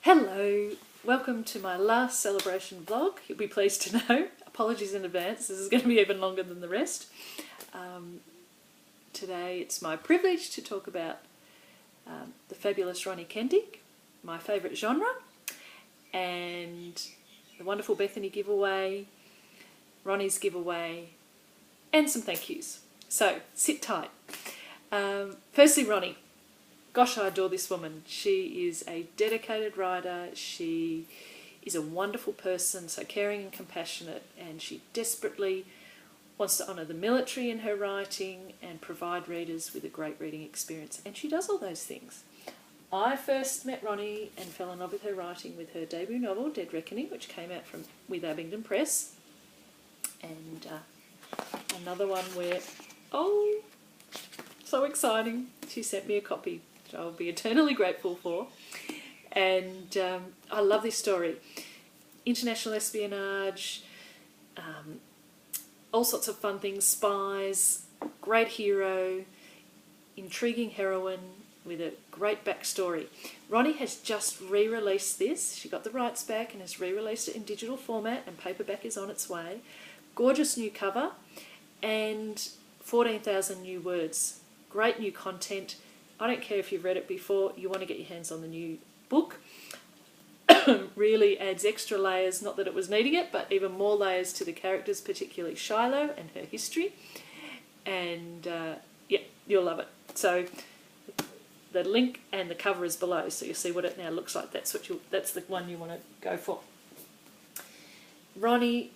Hello, welcome to my last celebration vlog. You'll be pleased to know. Apologies in advance, this is going to be even longer than the rest. Today it's my privilege to talk about the fabulous Ronnie Kendig, my favourite genre, and the wonderful Bethany giveaway, Ronnie's giveaway, and some thank yous. So sit tight. Firstly, Ronnie. Gosh, I adore this woman. She is a dedicated writer. She is a wonderful person, so caring and compassionate, and she desperately wants to honour the military in her writing and provide readers with a great reading experience. And she does all those things. I first met Ronnie and fell in love with her writing with her debut novel, Dead Reckoning, which came out with Abingdon Press. And another one where, oh, so exciting, she sent me a copy, which I'll be eternally grateful for. And I love this story. International espionage, all sorts of fun things, spies, great hero, intriguing heroine with a great backstory. Ronnie has just re-released this. She got the rights back and has re-released it in digital format, and paperback is on its way. Gorgeous new cover and 14,000 new words. Great new content. I don't care if you've read it before, you want to get your hands on the new book. Really adds extra layers, not that it was needing it, but even more layers to the characters, particularly Shiloh and her history. And yeah, you'll love it. So the link and the cover is below, so you'll see what it now looks like. That's the one you want to go for. Ronnie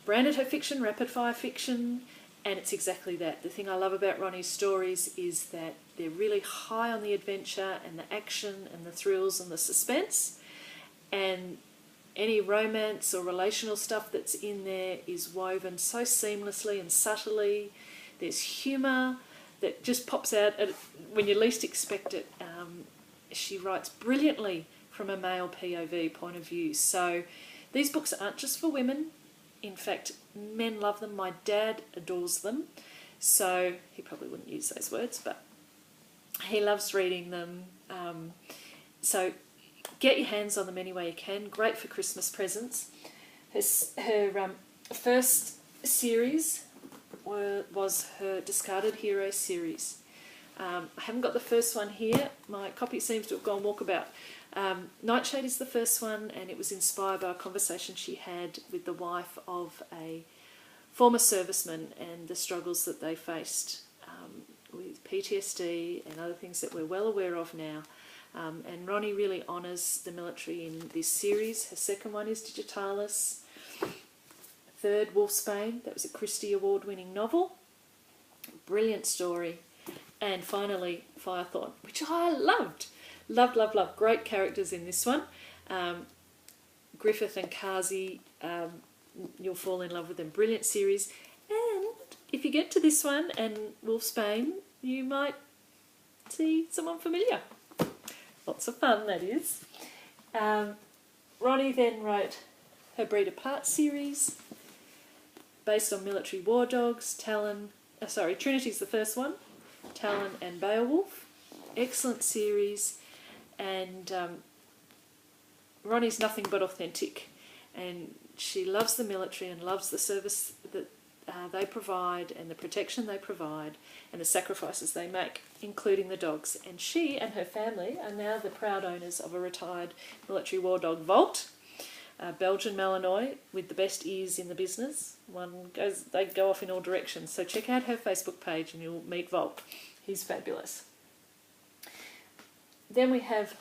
branded her fiction rapid fire fiction, and it's exactly that. The thing I love about Ronnie's stories is that they're really high on the adventure and the action and the thrills and the suspense, and any romance or relational stuff that's in there is woven so seamlessly and subtly. There's humour that just pops out when you least expect it. She writes brilliantly from a male POV point of view. So these books aren't just for women. In fact, men love them. My dad adores them. So he probably wouldn't use those words, but he loves reading them. So get your hands on them any way you can. Great for Christmas presents. Her first series was her Discarded Hero series. I haven't got the first one here. My copy seems to have gone walkabout. Nightshade is the first one, and it was inspired by a conversation she had with the wife of a former serviceman and the struggles that they faced with PTSD and other things that we're well aware of now. And Ronnie really honours the military in this series. Her second one is Digitalis. Third, Wolfsbane. That was a Christie Award-winning novel. Brilliant story. And finally, Firethorn, which I loved. Loved, loved, loved. Great characters in this one. Griffith and Kazi, you'll fall in love with them. Brilliant series. And if you get to this one and Wolfsbane, you might see someone familiar. Lots of fun, that is. Ronnie then wrote her Breed Apart series, based on military war dogs. Trinity's the first one. Talon and Beowulf. Excellent series. And Ronnie's nothing but authentic, and she loves the military and loves the service that they provide and the protection they provide and the sacrifices they make, including the dogs. And she and her family are now the proud owners of a retired military war dog, Volt, a Belgian Malinois with the best ears in the business. They go off in all directions. So check out her Facebook page and you'll meet Volt. He's fabulous. Then we have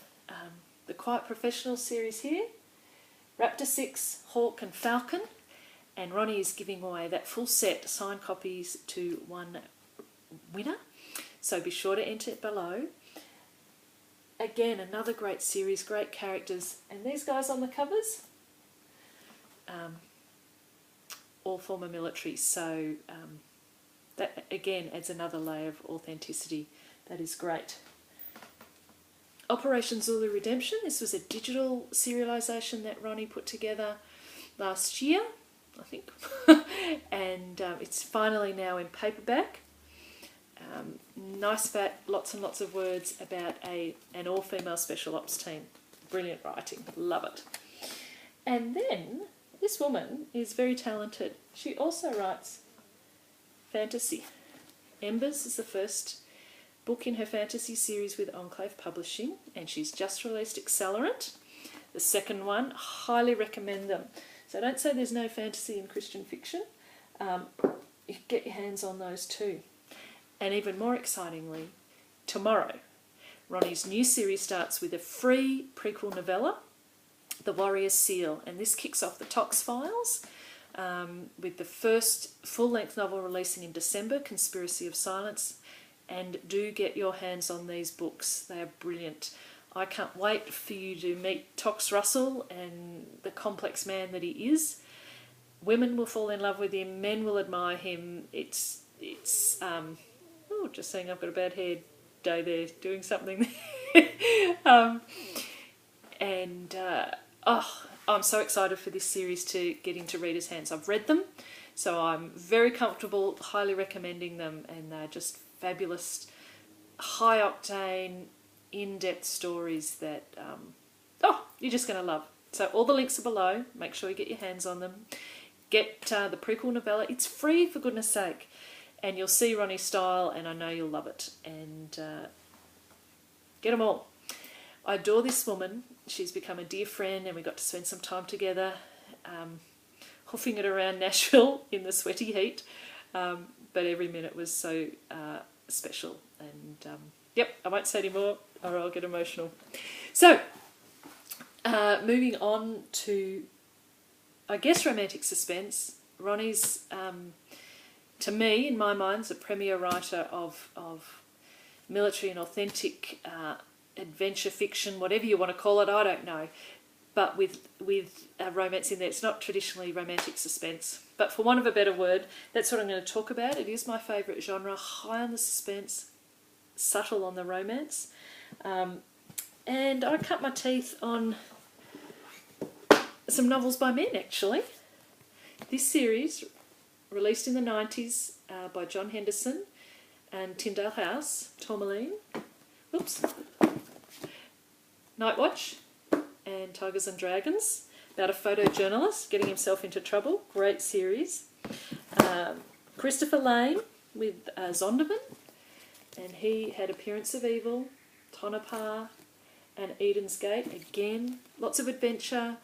the Quiet Professional series here, Raptor 6, Hawk and Falcon, and Ronnie is giving away that full set, signed copies, to one winner, so be sure to enter it below. Again, another great series, great characters, and these guys on the covers, all former military, so that again adds another layer of authenticity. That is great. Operation Zulu Redemption. This was a digital serialisation that Ronnie put together last year, I think, and it's finally now in paperback. Nice fat, lots and lots of words about an all-female special ops team. brilliant writing. Love it. And then this woman is very talented. She also writes fantasy. Embers is the first book in her fantasy series with Enclave Publishing, and she's just released Accelerant, the second one. Highly recommend them. So don't say there's no fantasy in Christian fiction. You get your hands on those too. And even more excitingly, tomorrow, Ronnie's new series starts with a free prequel novella, The Warrior's Seal, and this kicks off the Tox Files with the first full-length novel releasing in December, Conspiracy of Silence, and do get your hands on these books. They are brilliant. I can't wait for you to meet Tox Russell and the complex man that he is. Women will fall in love with him, men will admire him. It's just saying I've got a bad hair day there, doing something there. I'm so excited for this series to get into readers' hands. I've read them, so I'm very comfortable, highly recommending them, and they're just fabulous, high-octane, in-depth stories that you're just going to love. So all the links are below. Make sure you get your hands on them. Get the prequel novella. It's free, for goodness sake. And you'll see Ronnie's style, and I know you'll love it. And get them all. I adore this woman. She's become a dear friend, and we got to spend some time together, hoofing it around Nashville in the sweaty heat. But every minute was so special. And I won't say any more, or I'll get emotional. So, moving on to, I guess, romantic suspense. Ronnie's, to me, in my mind, is a premier writer of military and authentic adventure fiction, whatever you want to call it, I don't know. But with romance in there. It's not traditionally romantic suspense. But for want of a better word, that's what I'm going to talk about. It is my favourite genre, high on the suspense, subtle on the romance. And I cut my teeth on some novels by men, actually. This series, released in the 90s by John Henderson and Tyndale House, Tourmaline. Nightwatch and Tigers and Dragons, about a photojournalist getting himself into trouble. Great series. Christopher Lane with Zondervan, and he had Appearance of Evil, Tonopah, and Eden's Gate. Again, lots of adventure,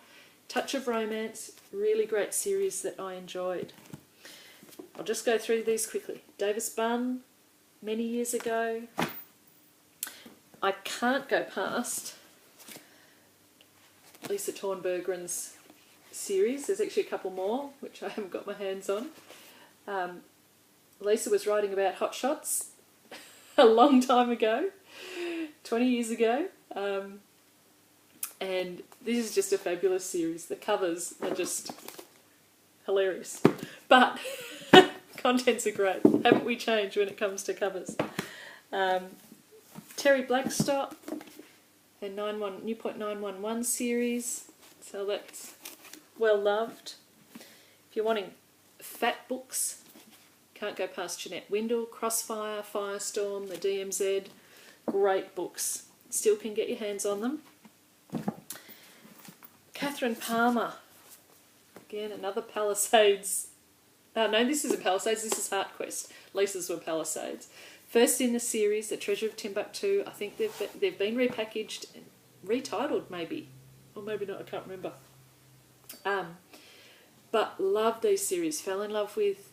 touch of romance, really great series that I enjoyed. I'll just go through these quickly. Davis Bunn, many years ago. I can't go past Lisa Tornbergren's series. There's actually a couple more, which I haven't got my hands on. Lisa was writing about hot shots a long time ago, 20 years ago. And this is just a fabulous series. The covers are just hilarious. But contents are great. Haven't we changed when it comes to covers? Terry Blackstock, her Newport 911 series. So that's well loved. If you're wanting fat books, can't go past Jeanette Windle, Crossfire, Firestorm, the DMZ. Great books. Still can get your hands on them. Catherine Palmer. Again, another Palisades. No, this isn't Palisades, this is HeartQuest. Lisa's were Palisades. First in the series, The Treasure of Timbuktu. I think they've been repackaged and retitled, maybe. Or maybe not, I can't remember. But loved these series. Fell in love with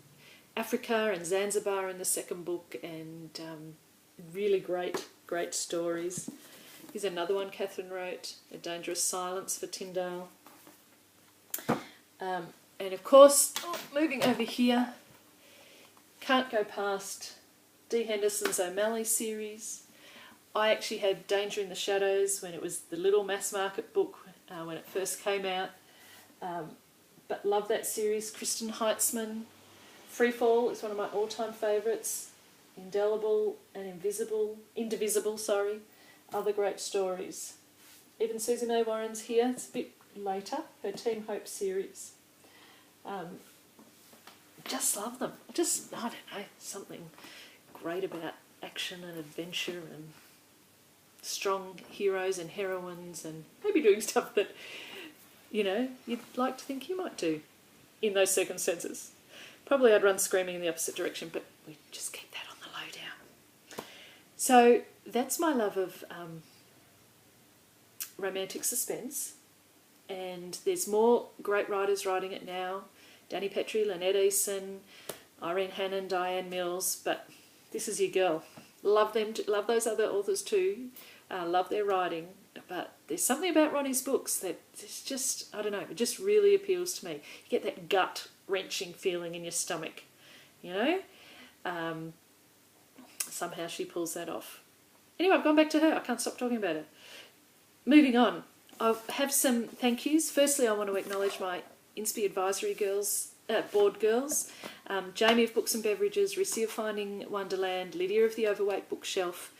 Africa and Zanzibar in the second book, and really great stories. Here's another one Catherine wrote, A Dangerous Silence for Tyndale. And of course, moving over here, can't go past D. Henderson's O'Malley series. I actually had Danger in the Shadows when it was the little mass market book when it first came out. But love that series. Kristen Heitzman. Freefall is one of my all-time favourites. Indivisible, other great stories. Even Susie May Warren's here. It's a bit later. Her Team Hope series. Just love them. I don't know, something great about action and adventure and strong heroes and heroines, and maybe doing stuff that, you know, you'd like to think you might do in those circumstances. Probably I'd run screaming in the opposite direction, but we just keep that on the low down. So that's my love of romantic suspense, and there's more great writers writing it now. Danny Petrie, Lynette Eason, Irene Hannon, Diane Mills, but this is your girl. Love them, love those other authors too, love their writing, but there's something about Ronnie's books that is just, I don't know, it just really appeals to me. You get that gut-wrenching feeling in your stomach, you know? Somehow she pulls that off. Anyway, I've gone back to her. I can't stop talking about her. Moving on, I have some thank yous. Firstly, I want to acknowledge my Inspi Advisory girls, board girls, Jamie of Books and Beverages, Rissy of Finding Wonderland, Lydia of the Overweight Bookshelf,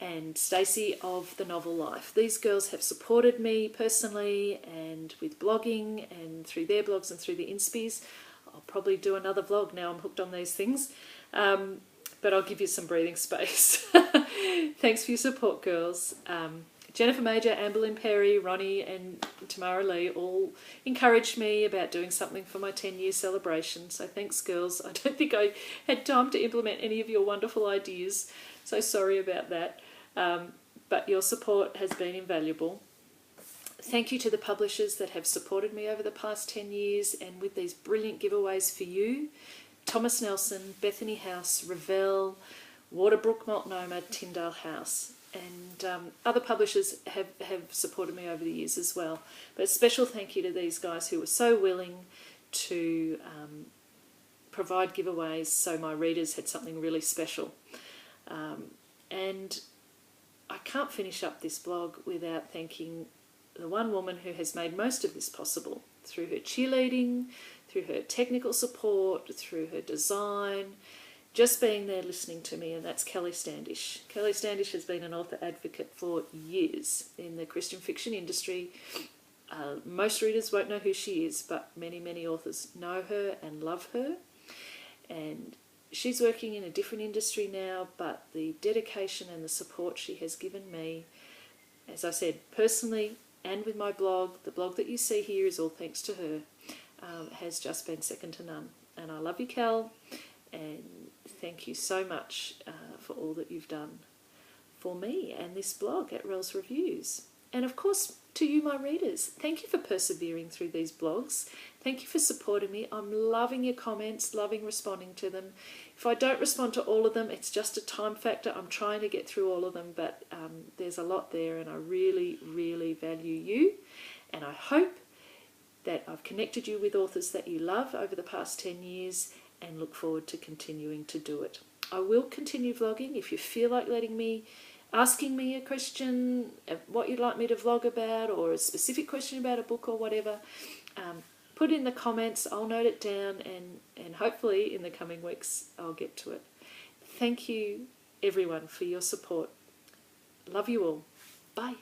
and Stacey of The Novel Life. These girls have supported me personally and with blogging and through their blogs and through the Inspis. I'll probably do another vlog now I'm hooked on these things, but I'll give you some breathing space. Thanks for your support, girls. Jennifer Major, Amberlynn Perry, Ronnie and Tamara Lee all encouraged me about doing something for my 10-year celebration. So thanks, girls. I don't think I had time to implement any of your wonderful ideas, so sorry about that. But your support has been invaluable. Thank you to the publishers that have supported me over the past 10 years and with these brilliant giveaways for you. Thomas Nelson, Bethany House, Reviewz, Waterbrook Multnomah, Tyndale House. And other publishers have supported me over the years as well. But a special thank you to these guys who were so willing to provide giveaways so my readers had something really special. And I can't finish up this blog without thanking the one woman who has made most of this possible through her cheerleading, through her technical support, through her design, just being there listening to me, and that's Kelly Standish. Kelly Standish has been an author advocate for years in the Christian fiction industry. Most readers won't know who she is, but many, many authors know her and love her. And she's working in a different industry now, but the dedication and the support she has given me, as I said, personally and with my blog, the blog that you see here is all thanks to her, has just been second to none. And I love you, Kel, and thank you so much for all that you've done for me and this blog at Relz Reviewz. And of course, to you, my readers, thank you for persevering through these blogs. Thank you for supporting me. I'm loving your comments, loving responding to them. If I don't respond to all of them, it's just a time factor. I'm trying to get through all of them, but there's a lot there, and I really, really value you. And I hope that I've connected you with authors that you love over the past 10 years and look forward to continuing to do it. I will continue vlogging. If you feel like asking me a question, what you'd like me to vlog about, or a specific question about a book or whatever, put in the comments. I'll note it down, and hopefully in the coming weeks I'll get to it. Thank you, everyone, for your support. Love you all. Bye.